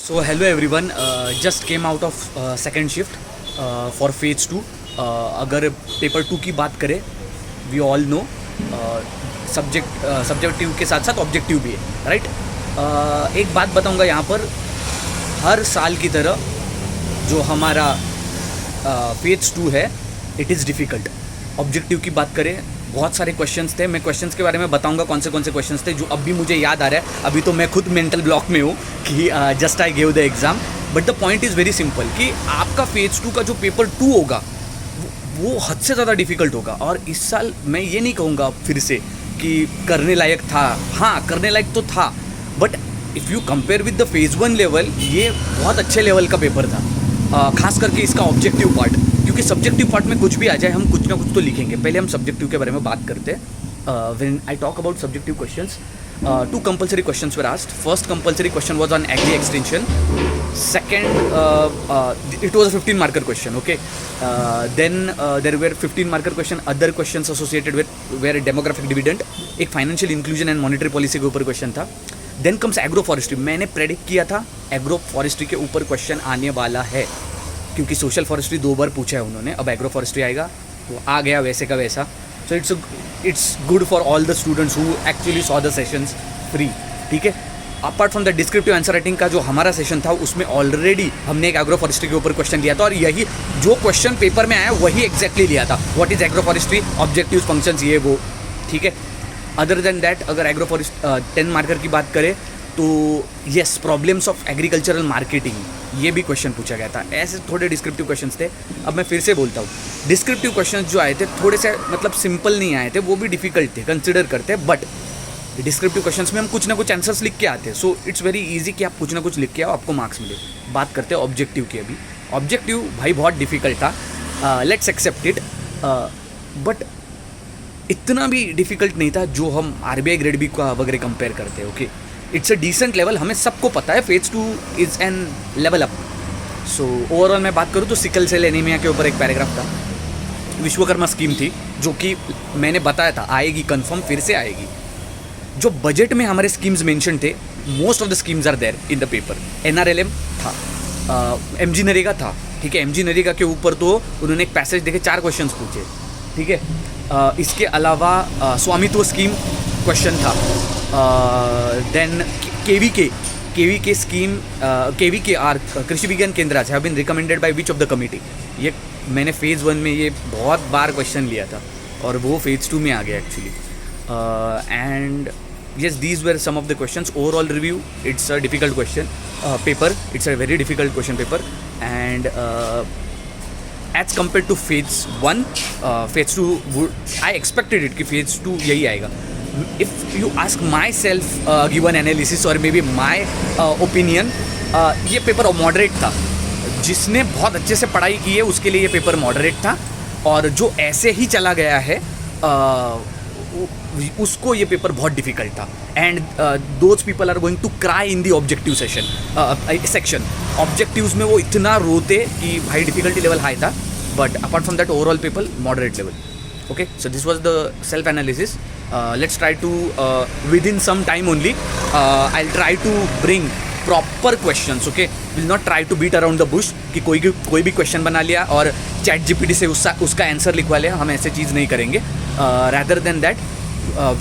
So hello everyone, just came out of second shift for phase 2. अगर paper 2 की बात करें, वी ऑल नो सब्जेक्टिव के साथ साथ ऑब्जेक्टिव भी है, राइट। एक बात बताऊंगा यहाँ पर, हर साल की तरह जो हमारा फेज 2 है, इट इज़ डिफ़िकल्ट। ऑब्जेक्टिव की बात करें, बहुत सारे क्वेश्चंस थे। मैं क्वेश्चंस के बारे में बताऊंगा कौन से क्वेश्चंस थे जो अभी मुझे याद आ रहा है। अभी तो मैं खुद मेंटल ब्लॉक में हूँ कि just I give the exam, but the point is very simple कि आपका फेज 2 का जो पेपर 2 होगा वो हद से ज़्यादा डिफ़िकल्ट होगा। और इस साल मैं ये नहीं कहूँगा फिर से कि करने लायक था, हाँ करने लायक तो था, but if you compare with the phase 1 level, ये बहुत अच्छे लेवल का पेपर था, खास करके इसका ऑब्जेक्टिव पार्ट। क्योंकि सब्जेक्टिव पार्ट में कुछ भी आ जाए, हम कुछ ना कुछ तो लिखेंगे। पहले हम सब्जेक्टिव के बारे में बात करते हैं। When I talk about subjective questions, 2 compulsory questions were asked. First compulsory question was on agri extension. Second, it was a 15 marker question. Okay. Then there were 15 marker question, other questions associated with where demographic dividend, एक financial inclusion and monetary policy के ऊपर question था. Then comes agro forestry. मैंने predict किया था agro forestry के ऊपर question आने वाला है, क्योंकि सोशल फॉरेस्ट्री 2 बार पूछा है उन्होंने, अब एग्रो फॉरेस्ट्री आएगा, वो आ गया वैसे का वैसा. So it's good for all the students who actually saw the sessions free. ठीक है. Apart from the descriptive answer writing का जो हमारा सेशन था, उसमें ऑलरेडी हमने एक एग्रो फॉरेस्ट्री के ऊपर क्वेश्चन लिया था, और यही जो क्वेश्चन पेपर में आया वही एग्जैक्टली लिया था. What is agro forestry, objective functions, ये वो. ठीक है. अदर देन दैट, अगर एग्रो फॉरेस्ट 10 मार्कर की बात करें तो yes, problems of agricultural marketing, ये भी क्वेश्चन पूछा गया था. ऐसे थोड़े डिस्क्रिप्टिव क्वेश्चंस थे. अब मैं फिर से बोलता हूँ, डिस्क्रिप्टिव क्वेश्चंस जो आए थे थोड़े से मतलब सिंपल नहीं आए थे, वो भी डिफिकल्ट थे, कंसिडर करते हैं. बट डिस्क्रिप्टिव क्वेश्चंस में हम कुछ ना कुछ आंसर्स लिख के आते हैं. सो इट्स वेरी इजी कि आप कुछ ना कुछ लिख के आओ, आपको मार्क्स मिले. बात करते हैं ऑब्जेक्टिव की. अभी ऑब्जेक्टिव भाई बहुत डिफिकल्ट था, लेट्स एक्सेप्ट इट, बट इतना भी डिफिकल्ट नहीं था जो हम RBI ग्रेड बी का वगैरह कंपेयर करते हैं. Okay, it's a decent level, हमें सबको पता है phase 2 is an level up. So overall मैं बात करूँ तो सिकल सेल एनीमिया के ऊपर एक पैराग्राफ था. विश्वकर्मा स्कीम थी जो कि मैंने बताया था आएगी, कंफर्म फिर से आएगी. जो बजट में हमारे स्कीम्स मेंशन थे, most of the schemes are there in the paper. NRLM था, MG नरेगा था. ठीक है. MG नरेगा के ऊपर तो उन्होंने एक पैसेज देके 4 क्वेश्चन पूछे. ठीक है. इसके अलावा स्वामित्व स्कीम क्वेश्चन था. Then KVK scheme, KVK or Krishi Vigyan Kendra have been recommended by which of the committee. ये मैंने फेज़ 1 में ये बहुत बार क्वेश्चन लिया था, और वो फेज़ 2 में आ गया actually. And yes, these were some of the questions. Overall review, it's a difficult question paper. It's a very difficult question paper, and as compared to phase 1, phase 2 I expected it कि phase 2 यही आएगा. If you ask myself, given analysis or maybe my opinion, ये paper moderate था. जिसने बहुत अच्छे से पढ़ाई की है उसके लिए ये पेपर मॉडरेट था, और जो ऐसे ही चला गया है उसको ये पेपर बहुत डिफिकल्ट था. And those people are going to cry in the objective section. Objectives में वो इतना रोते कि भाई डिफिकल्टी लेवल हाई था, but apart from that overall paper moderate level. Okay, so this was the self analysis. Let's try to within some time only, I'll try to bring proper questions. Okay, will not try to beat around the bush कि कोई भी question बना लिया और ChatGPT से उसका answer लिखवा लिया. हम ऐसे चीज़ नहीं करेंगे. Rather than that,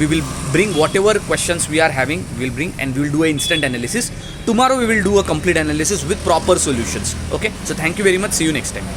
we will bring whatever questions we are having, we'll bring and we will do an instant analysis. Tomorrow we will do a complete analysis with proper solutions. Okay, so thank you very much. See you next time.